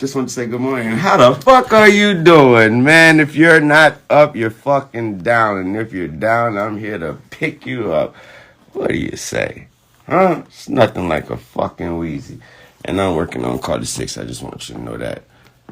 Just want to say good morning. How the fuck are you doing, man? If you're not up, you're fucking down. And if you're down, I'm here to pick you up. What do you say? Huh? It's nothing like a fucking Wheezy. And I'm working on Carter 6. I just want you to know that.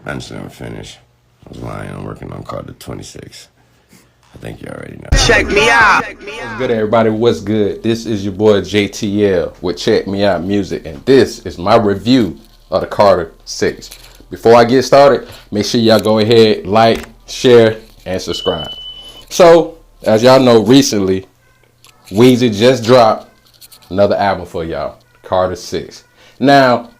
I just never finished. I was lying. I'm working on Carter 26. I think you already know. Check me out. What's good, everybody? What's good? This is your boy JTL with Check Me Out Music, and this is my review of the Carter 6. Before I get started, make sure y'all go ahead, like, share, and subscribe. So, as y'all know, recently, Weezy just dropped another album for y'all, Carter 6. Now,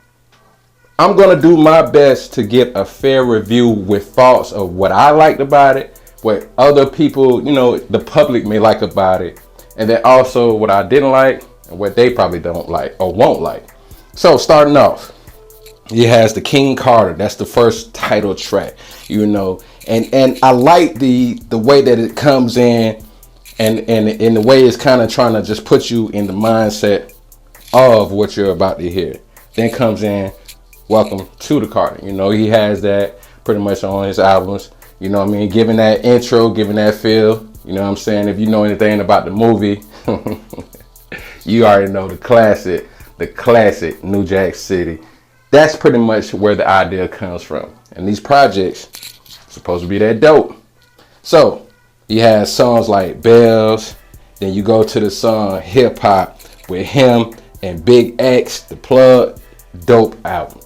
I'm going to do my best to get a fair review with thoughts of what I liked about it, what other people, the public may like about it, and then also what I didn't like and what they probably don't like or won't like. So, starting off, he has the King Carter. That's the first title track, and I like the way that it comes in, and in the way it's kind of trying to just put you in the mindset of what you're about to hear. Then comes in, welcome to the Carter. He has that pretty much on his albums. Giving that intro, giving that feel. You know what I'm saying? If you know anything about the movie, you already know the classic New Jack City. That's pretty much where the idea comes from. And these projects supposed to be that dope. So he has songs like Bells. Then you go to the song Hip Hop with him and Big X, The Plug. Dope album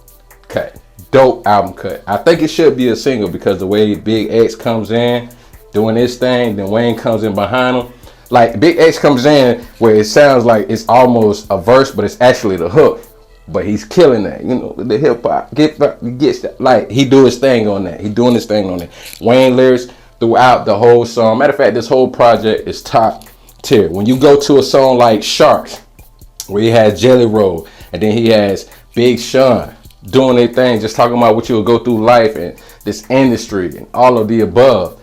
cut. Dope album cut. I think it should be a single because the way Big X comes in doing his thing, then Wayne comes in behind him. Like Big X comes in where it sounds like it's almost a verse, but it's actually the hook. But he's killing that, the hip hop. Gets that. Like he do his thing on that. He doing his thing on that. Wayne lyrics throughout the whole song. Matter of fact, this whole project is top tier. When you go to a song like Sharks, where he has Jelly Roll, and then he has Big Sean doing their thing, just talking about what you will go through life and this industry and all of the above.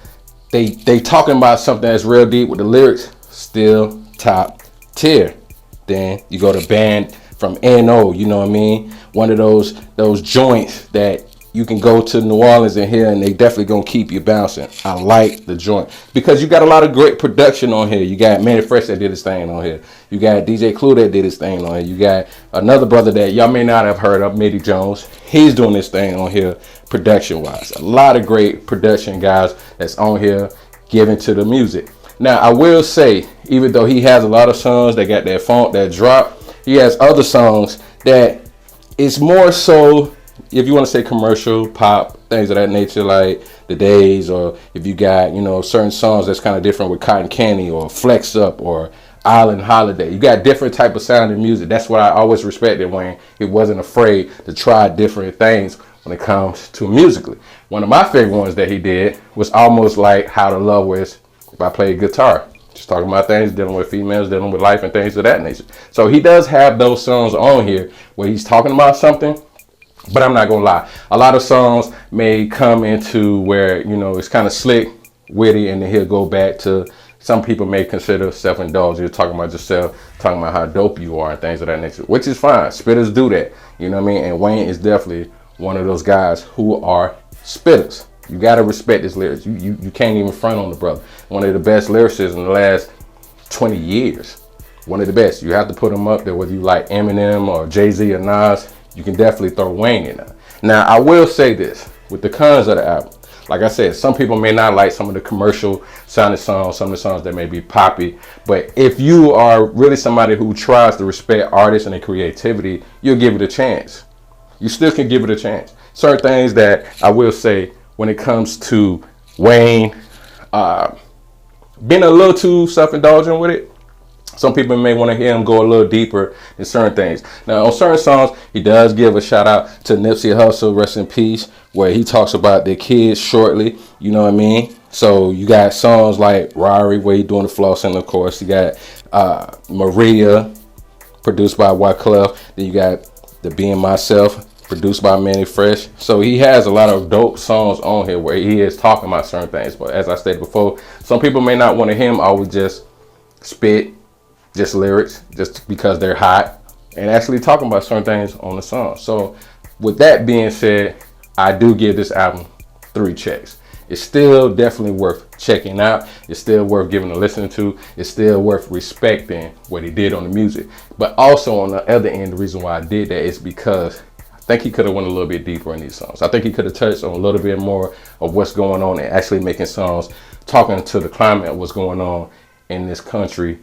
They talking about something that's real deep with the lyrics, still top tier. Then you go to Band from NO, one of those joints that you can go to New Orleans and hear, and they definitely gonna keep you bouncing. I like the joint because you got a lot of great production on here. You got Manny Fresh that did his thing on here. You got DJ Clue that did his thing on here. You got another brother that y'all may not have heard of, Mitty Jones. He's doing this thing on here production wise. A lot of great production guys that's on here giving to the music. Now I will say, even though he has a lot of songs that got that funk, that drop, he has other songs that it's more so, if you want to say commercial, pop, things of that nature, like The Days, or if you got, certain songs that's kind of different with Cotton Candy or Flex Up or Island Holiday. You got different type of sounding music. That's what I always respected when he wasn't afraid to try different things when it comes to musically. One of my favorite ones that he did was almost like How to Love Was if I played guitar. Just talking about things, dealing with females, dealing with life and things of that nature. So he does have those songs on here where he's talking about something, but I'm not going to lie. A lot of songs may come into where, it's kind of slick, witty, and then he'll go back to, some people may consider self-indulgence. You're talking about yourself, talking about how dope you are and things of that nature, which is fine. Spitters do that, And Wayne is definitely one of those guys who are spitters. You gotta respect his lyrics. You can't even front on the brother. One of the best lyricists in the last 20 years. One of the best. You have to put him up there, whether you like Eminem or Jay-Z or Nas. You can definitely throw Wayne in there. Now, I will say this, with the cons of the album. Like I said, some people may not like some of the commercial sounding songs, some of the songs that may be poppy. But if you are really somebody who tries to respect artists and their creativity, you'll give it a chance. You still can give it a chance. Certain things that I will say, when it comes to Wayne, being a little too self-indulgent with it. Some people may want to hear him go a little deeper in certain things. Now, on certain songs, he does give a shout out to Nipsey Hussle, rest in peace, where he talks about their kids shortly, So you got songs like Rari, where he doing the flossing, of course. You got Maria, produced by Wyclef. Then you got The Being Myself, produced by Manny Fresh. So he has a lot of dope songs on here where he is talking about certain things. But as I stated before, some people may not want to hear him always just spit, just lyrics, just because they're hot, and actually talking about certain things on the song. So with that being said, I do give this album 3 checks. It's still definitely worth checking out. It's still worth giving a listen to. It's still worth respecting what he did on the music. But also on the other end, the reason why I did that is because I think he could have went a little bit deeper in these songs. I think he could have touched on a little bit more of what's going on and actually making songs talking to the climate of what's going on in this country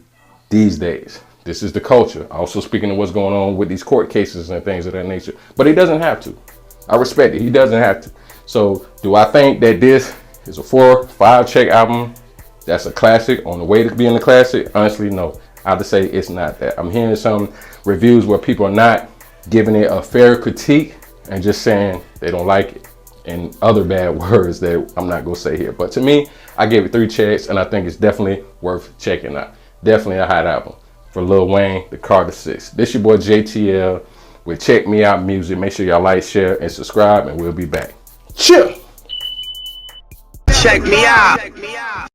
these days. This is the culture. Also speaking of what's going on with these court cases and things of that nature. But he doesn't have to. I respect it. He doesn't have to. So do I think that this is a 4, 5 check album that's a classic on the way to being a classic? Honestly, no. I would say it's not that. I'm hearing some reviews where people are not giving it a fair critique and just saying they don't like it and other bad words that I'm not going to say here. But to me, I gave it 3 checks and I think it's definitely worth checking out. Definitely a hot album. For Lil Wayne, the Carter 6. This your boy JTL with Check Me Out Music. Make sure y'all like, share, and subscribe, and we'll be back. Chill. Check me out.